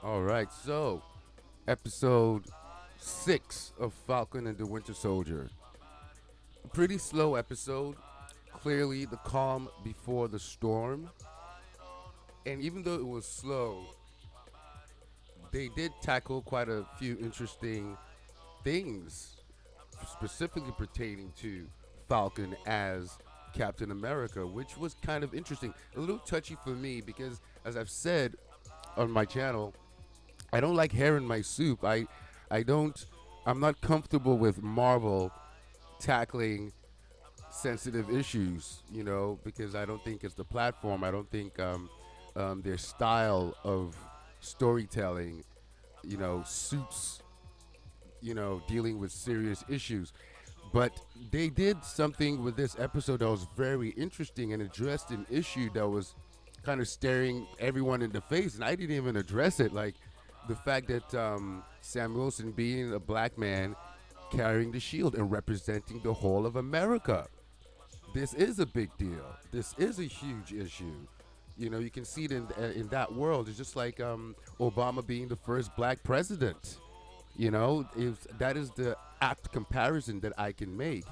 All right, so episode 6 of Falcon and the Winter Soldier. Pretty slow episode. Clearly, the calm before the storm. And even though it was slow, they did tackle quite a few interesting things, specifically pertaining to Falcon as Captain America, which was kind of interesting. A little touchy for me because, as I've said on my channel, I don't like hair in my soup. I don't. I'm not comfortable with Marvel tackling sensitive issues. Because I don't think it's the platform. I don't think their style of storytelling, suits dealing with serious issues. But they did something with this episode that was very interesting and addressed an issue that was kind of staring everyone in the face, and I didn't even address it. Like the fact that Sam Wilson, being a black man, carrying the shield and representing the whole of America. This is a big deal. This is a huge issue. You can see it in that world. It's just like Obama being the first black president. That is the apt comparison that I can make.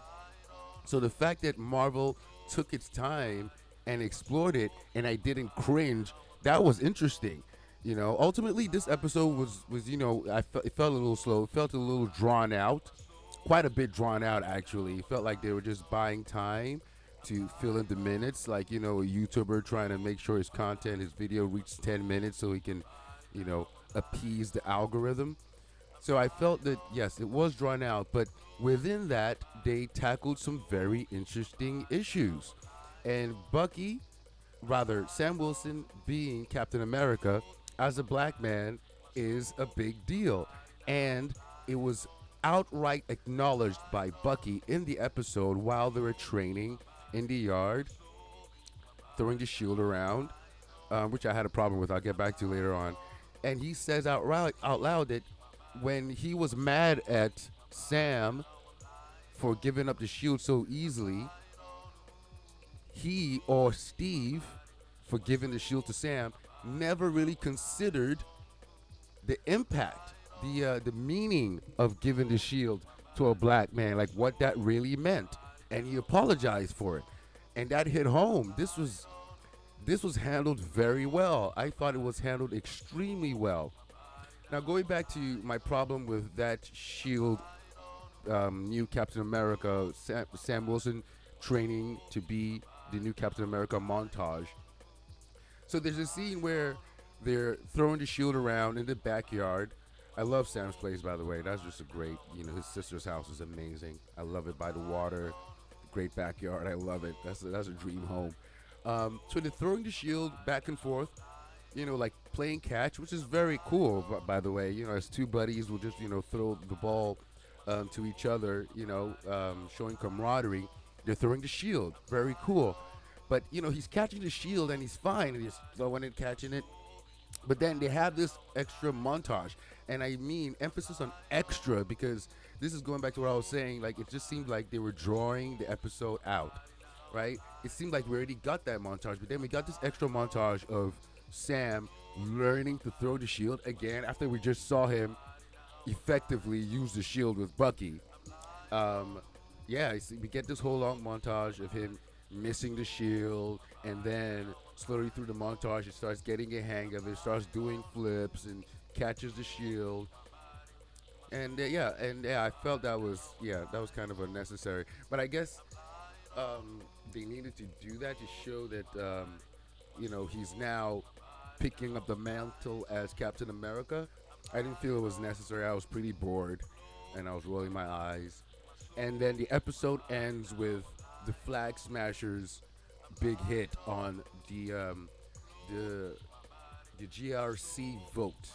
So the fact that Marvel took its time and explored it, and I didn't cringe, that was interesting. Ultimately, this episode was it felt a little slow. It felt a little drawn out, quite a bit drawn out actually. It felt like they were just buying time to fill in the minutes, like a YouTuber trying to make sure his content, his video reaches 10 minutes so he can, appease the algorithm. So I felt that yes, it was drawn out, but within that, they tackled some very interesting issues. And Sam Wilson being Captain America as a black man is a big deal. And it was outright acknowledged by Bucky in the episode while they were training in the yard, throwing the shield around, which I had a problem with. I'll get back to later on. And he says out loud that when he was mad at Sam for giving up the shield so easily, he or Steve for giving the shield to Sam never really considered the impact, the meaning of giving the shield to a black man, like what that really meant, and he apologized for it, and that hit home. This was handled very well. I thought it was handled extremely well. Now, going back to my problem with that Shield new Captain America, Sam Wilson training to be the new Captain America montage. So there's a scene where they're throwing the shield around in the backyard. I love Sam's place, by the way. That's just a great, his sister's house is amazing. I love it by the water, great backyard. I love it. That's a dream home. So they're throwing the shield back and forth, like playing catch, which is very cool, by the way. As two buddies will just, throw the ball to each other, showing camaraderie. They're throwing the shield. Very cool. But, he's catching the shield and he's fine. And he's throwing it, catching it. But then they have this extra montage. And I mean emphasis on extra because this is going back to what I was saying. Like, it just seemed like they were drawing the episode out, right? It seemed like we already got that montage. But then we got this extra montage of Sam learning to throw the shield again after we just saw him effectively use the shield with Bucky. We get this whole long montage of him missing the shield, and then slowly through the montage, it starts getting a hang of it, starts doing flips and catches the shield. And I felt that was kind of unnecessary. But I guess they needed to do that to show that he's now picking up the mantle as Captain America. I didn't feel it was necessary. I was pretty bored, and I was rolling my eyes. And then the episode ends with the Flag Smashers' big hit on the GRC vote.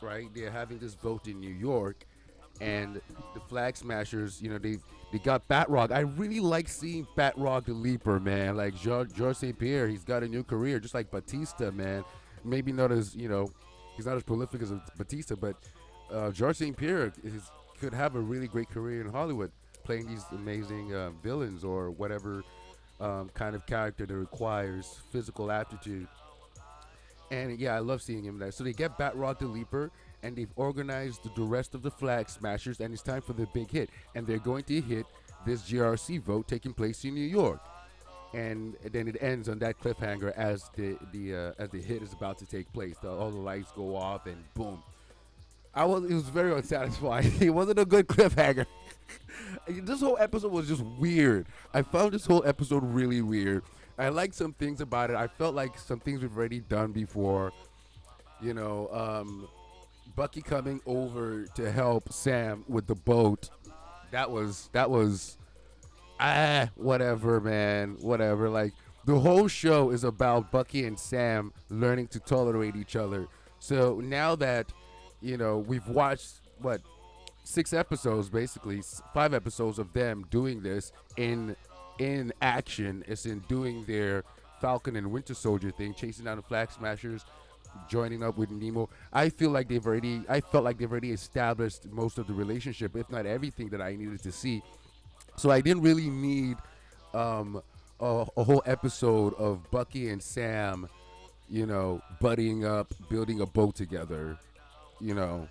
Right? They're having this vote in New York, and the Flag Smashers, they got Batroc. I really like seeing Batroc the Leaper, man. Like George St. Pierre, he's got a new career, just like Batista, man. Maybe not as he's not as prolific as Batista, but George St. Pierre could have a really great career in Hollywood, playing these amazing villains or whatever kind of character that requires physical aptitude. And yeah, I love seeing him there. So they get Batroc the Leaper, and they've organized the rest of the Flag Smashers, and it's time for the big hit. And they're going to hit this GRC vote taking place in New York. And then it ends on that cliffhanger as the hit is about to take place. All the lights go off, and boom. It was very unsatisfying. It wasn't a good cliffhanger. This whole episode was just weird. I found this whole episode really weird. I liked some things about it. I felt like some things we've already done before. You know, Bucky coming over to help Sam with the boat. That was whatever, man. Whatever. Like the whole show is about Bucky and Sam learning to tolerate each other. So now that we've watched what 6 episodes, basically 5 episodes of them doing this in action. It's in doing their Falcon and Winter Soldier thing, chasing down the Flag Smashers, joining up with Nemo. I felt like they've already established most of the relationship, if not everything that I needed to see. So I didn't really need a whole episode of Bucky and Sam, buddying up, building a boat together. You know,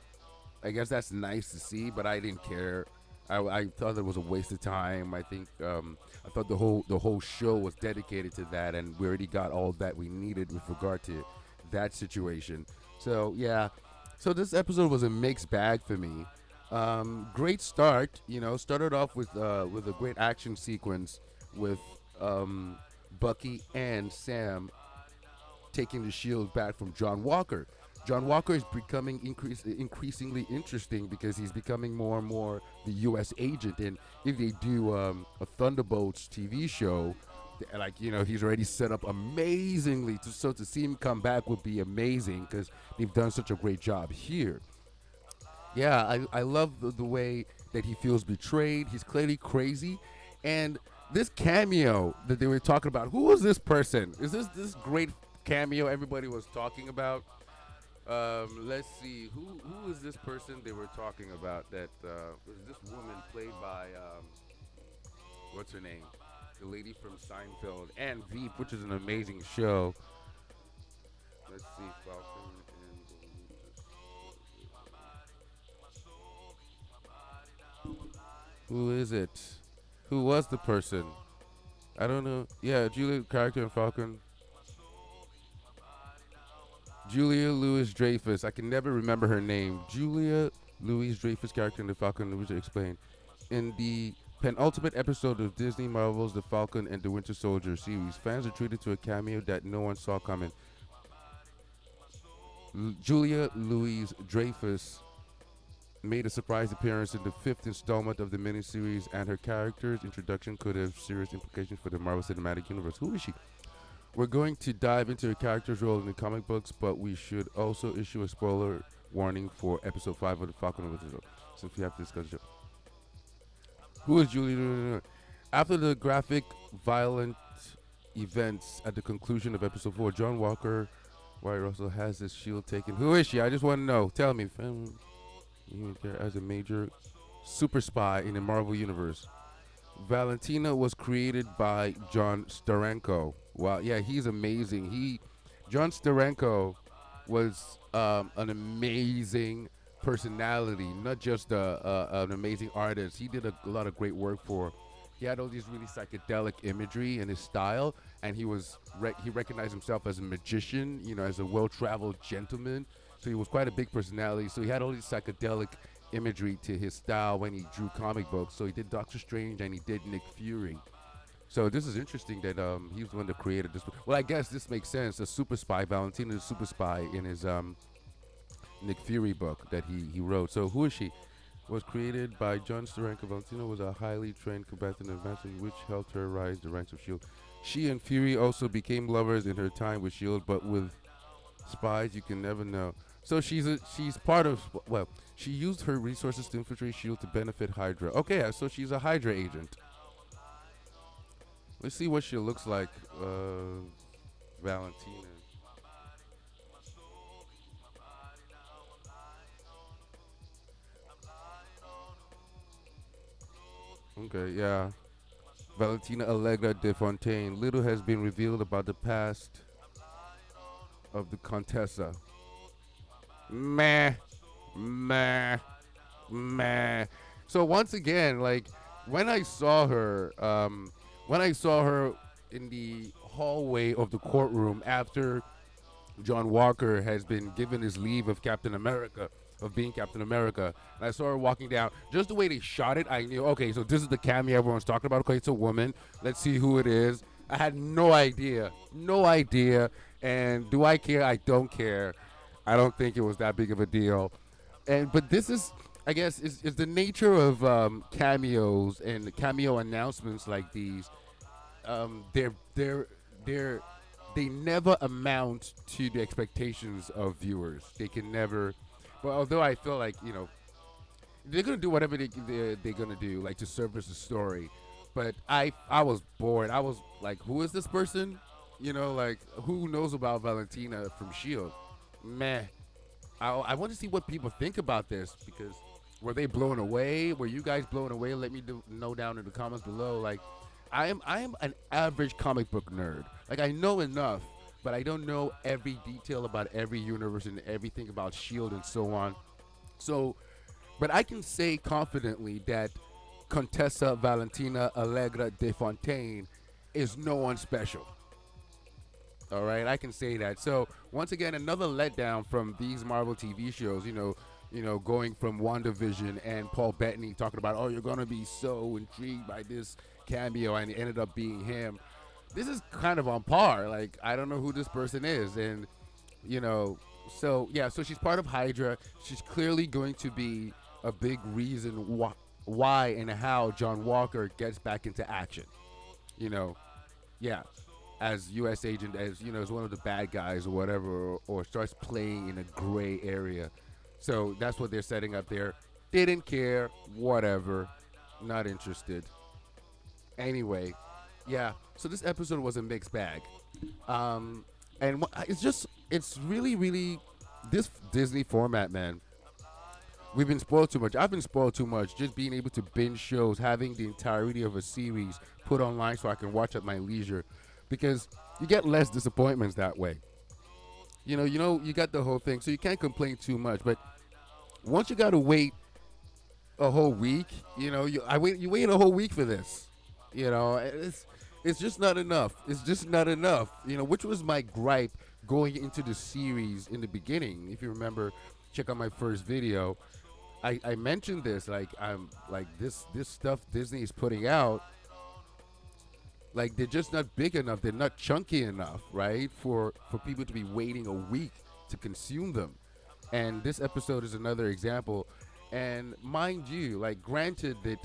I guess that's nice to see, but I didn't care. I thought it was a waste of time. I think I thought the whole show was dedicated to that, and we already got all that we needed with regard to that situation. So yeah, so this episode was a mixed bag for me. Great start, started off with a great action sequence with Bucky and Sam taking the shield back from John Walker. John Walker is becoming increasingly interesting because he's becoming more and more the U.S. agent. And if they do a Thunderbolts TV show, he's already set up amazingly. So to see him come back would be amazing because they've done such a great job here. Yeah, I love the way that he feels betrayed. He's clearly crazy. And this cameo that they were talking about, who was this person? Is this great cameo everybody was talking about? Let's see. Who is this person they were talking about? That was this woman played by what's her name? The lady from Seinfeld and Veep, which is an amazing show. Let's see, Falcon and the Winter Soldier. Who is it? Who was the person? I don't know. Yeah, Julia character in Falcon. Julia Louis Dreyfus. I can never remember her name. Julia Louis Dreyfus character in the Falcon and the Winter explained. In the penultimate episode of Disney Marvel's The Falcon and the Winter Soldier series, fans are treated to a cameo that no one saw coming. Julia Louise Dreyfus made a surprise appearance in the 5th installment of the miniseries, and her character's introduction could have serious implications for the Marvel Cinematic Universe. Who is she? We're going to dive into her character's role in the comic books, but we should also issue a spoiler warning for episode 5 of The Falcon and Winter Soldier, since we have to discuss it. Who is Julie? After the graphic, violent events at the conclusion of episode 4, John Walker, Wyatt Russell, has his shield taken. Who is she? I just want to know. Tell me. As a major super spy in the Marvel Universe. Valentina was created by John Steranko. Wow, yeah, he's amazing. John Steranko was an amazing personality, not just an amazing artist. He did a lot of great work for. He had all these really psychedelic imagery in his style, and he recognized himself as a magician, as a well-traveled gentleman. So he was quite a big personality. So he had all these psychedelic imagery to his style when he drew comic books. So he did Doctor Strange and he did Nick Fury. So this is interesting that he was the one that created this. Well, I guess this makes sense. A super spy, Valentina is a super spy in his Nick Fury book that he wrote. So who is she? Was created by John Steranko. Valentina was a highly trained combatant advanced, which helped her rise the ranks of S.H.I.E.L.D. She and Fury also became lovers in her time with S.H.I.E.L.D., but with spies you can never know. So she's part of, she used her resources to infiltrate S.H.I.E.L.D. to benefit Hydra. Okay, so she's a Hydra agent. Let's see what she looks like, Valentina. Okay, yeah. Valentina Allegra de Fontaine. Little has been revealed about the past of the Contessa. Meh, meh, meh. So once again, like when I saw her, when I saw her in the hallway of the courtroom after John Walker has been given his leave of Captain America, of being Captain America. And I saw her walking down. Just the way they shot it, I knew, okay, so this is the cameo everyone's talking about. Okay, it's a woman. Let's see who it is. I had no idea. No idea. And do I care? I don't care. I don't think it was that big of a deal. And but this is, I guess, is the nature of cameos and cameo announcements like these. They're they never amount to the expectations of viewers. They can never. Well, although I feel like they're gonna do whatever they're gonna do, like to service the story. But I was bored. I was like, who is this person? Like who knows about Valentina from Shield? Meh. I want to see what people think about this because were they blown away? Were you guys blown away? Let me know down in the comments below. Like, I am an average comic book nerd. Like I know enough, but I don't know every detail about every universe and everything about Shield and so on. So, but I can say confidently that Contessa Valentina Allegra de Fontaine is no one special. All right, I can say that. So once again, another letdown from these Marvel TV shows. Going from WandaVision and Paul Bettany talking about, oh, you're gonna be so intrigued by this cameo, and it ended up being him. This is kind of on par. Like I don't know who this person is, and you know, so yeah, so she's part of Hydra. She's clearly going to be a big reason why and how John Walker gets back into action. You know, yeah, as U.S. agent, as as one of the bad guys or whatever, or starts playing in a gray area. So that's what they're setting up there. Didn't care, whatever, not interested. Anyway, yeah. So this episode was a mixed bag, and it's really, really this Disney format, man. We've been spoiled too much. I've been spoiled too much. Just being able to binge shows, having the entirety of a series put online so I can watch at my leisure, because you get less disappointments that way. You got the whole thing, so you can't complain too much. But once you gotta wait a whole week, you wait a whole week for this. It's just not enough. It's just not enough. Which was my gripe going into the series in the beginning. If you remember, check out my first video. I mentioned this, like I'm like this stuff Disney is putting out, like they're just not big enough, they're not chunky enough, right, for people to be waiting a week to consume them. And this episode is another example. And mind you, like granted that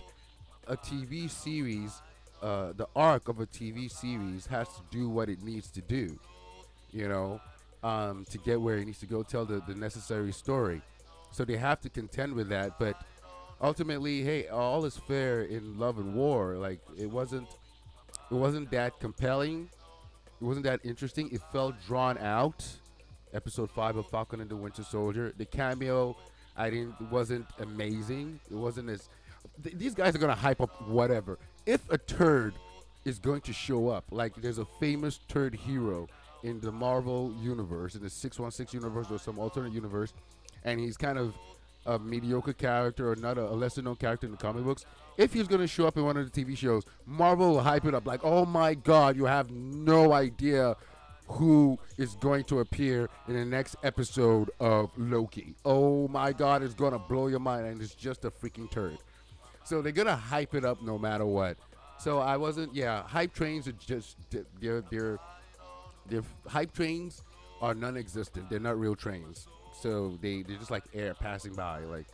a TV series, the arc of a TV series has to do what it needs to do, to get where it needs to go, tell the necessary story. So they have to contend with that. But ultimately, hey, all is fair in love and war. Like it wasn't that compelling. It wasn't that interesting. It felt drawn out. Episode 5 of Falcon and the Winter Soldier. The cameo, it wasn't amazing. It wasn't as. These guys are gonna hype up whatever. If a turd is going to show up, like there's a famous turd hero in the Marvel universe, in the 616 universe or some alternate universe, and he's kind of a mediocre character or not a lesser known character in the comic books. If he's going to show up in one of the TV shows, Marvel will hype it up like, oh my God, you have no idea who is going to appear in the next episode of Loki. Oh my God, it's going to blow your mind, and it's just a freaking turd. So they're going to hype it up no matter what. So I wasn't, hype trains are just, they're hype trains are non-existent. They're not real trains. So they're just like air passing by, like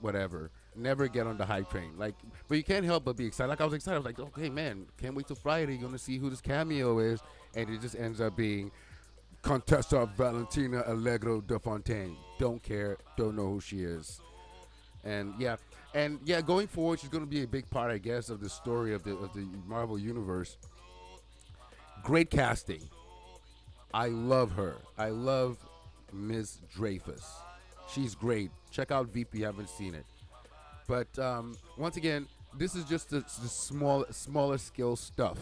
whatever. Never get on the hype train. Like, but you can't help but be excited. Like I was excited. I was like, okay, man, can't wait till Friday. You're gonna see who this cameo is, and it just ends up being Contessa Valentina Allegro de Fontaine. Don't care. Don't know who she is. And going forward, she's gonna be a big part, I guess, of the story of the Marvel universe. Great casting. I love her. I love Ms. Dreyfus. She's great. Check out Veep if you haven't seen it. But once again, this is just the smaller scale stuff.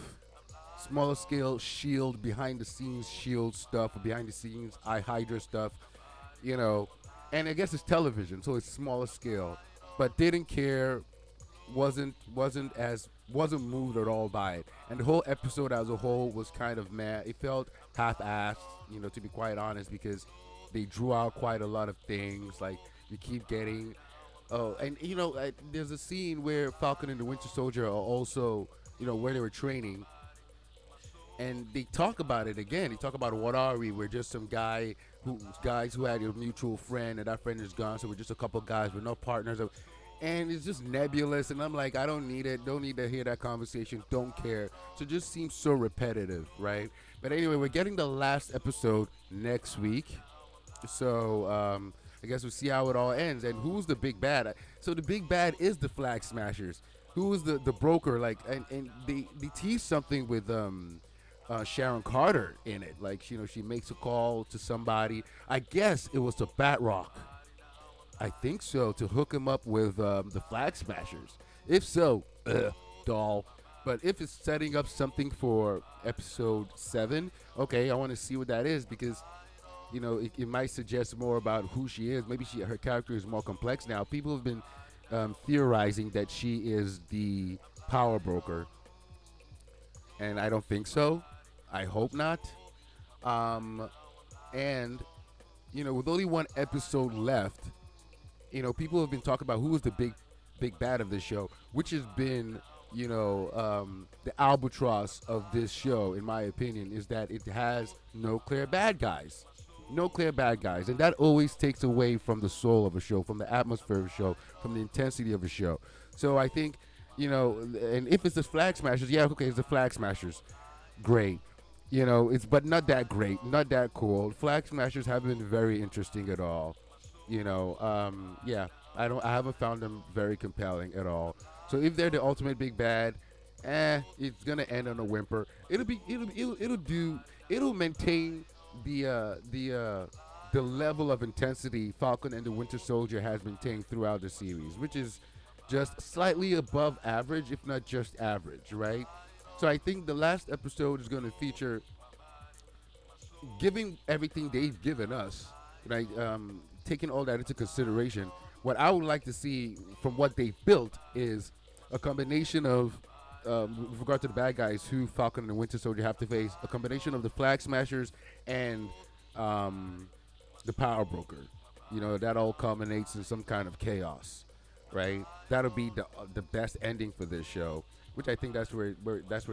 smaller scale Shield behind the scenes Shield stuff, or behind the scenes I Hydra stuff, you know, and I guess it's television, so it's smaller scale, but didn't care, wasn't moved at all by it, and the whole episode as a whole was kind of mad. It felt half-assed, to be quite honest, because they drew out quite a lot of things. Like you keep getting, oh, and there's a scene where Falcon and the Winter Soldier are also, where they were training, and they talk about it again. They talk about what are we? We're just some guys who had a mutual friend, and that friend is gone, so we're just a couple guys. We're no partners. And it's just nebulous, and I'm like, I don't need it. Don't need to hear that conversation. Don't care. So it just seems so repetitive, right? But anyway, we're getting the last episode next week. So I guess we'll see how it all ends. And who's the big bad? So the big bad is the Flag Smashers. Who is the broker? Like, and they tease something with Sharon Carter in it. Like, she makes a call to somebody. I guess it was to Batrock. I think so, to hook him up with the Flag Smashers. If so, doll. But if it's setting up something for episode 7, okay, I want to see what that is, because it might suggest more about who she is. Maybe her character is more complex now. People have been theorizing that she is the power broker, and I don't think so. I hope not. And with only one episode left, people have been talking about who is the big bad of this show, which has been, the albatross of this show, in my opinion, is that it has no clear bad guys. No clear bad guys. And that always takes away from the soul of a show, from the atmosphere of a show, from the intensity of a show. So I think, and if it's the Flag Smashers, yeah, okay, it's the Flag Smashers. Great. But not that great, not that cool. Flag Smashers haven't been very interesting at all. Yeah, I haven't found them very compelling at all. So if they're the ultimate big bad, it's gonna end on a whimper. It'll maintain the level of intensity Falcon and the Winter Soldier has maintained throughout the series, which is just slightly above average, if not just average, right? So I think the last episode is gonna feature giving everything they've given us, right? Taking all that into consideration, what I would like to see from what they've built is a combination of, with regard to the bad guys who Falcon and the Winter Soldier have to face, a combination of the Flag Smashers and the Power Broker. That all culminates in some kind of chaos, right? That'll be the best ending for this show, which I think that's where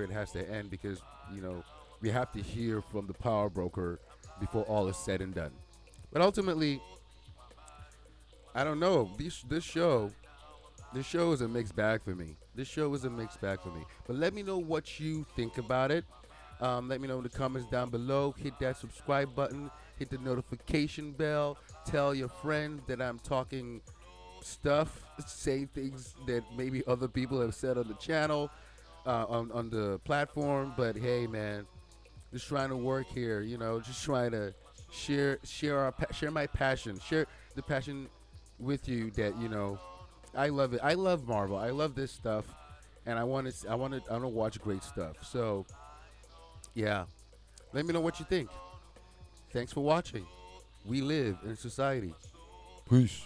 it has to end, because we have to hear from the Power Broker before all is said and done. But ultimately, I don't know. This show is a mixed bag for me. But let me know what you think about it. Let me know in the comments down below. Hit that subscribe button. Hit the notification bell. Tell your friends that I'm talking stuff. Say things that maybe other people have said on the channel, on the platform. But hey, man, just trying to work here. Just trying to share my passion. Share the passion with you that I love it. I love Marvel. I love this stuff, and I want to watch great stuff. So yeah, let me know what you think. Thanks for watching. We live in society. Peace.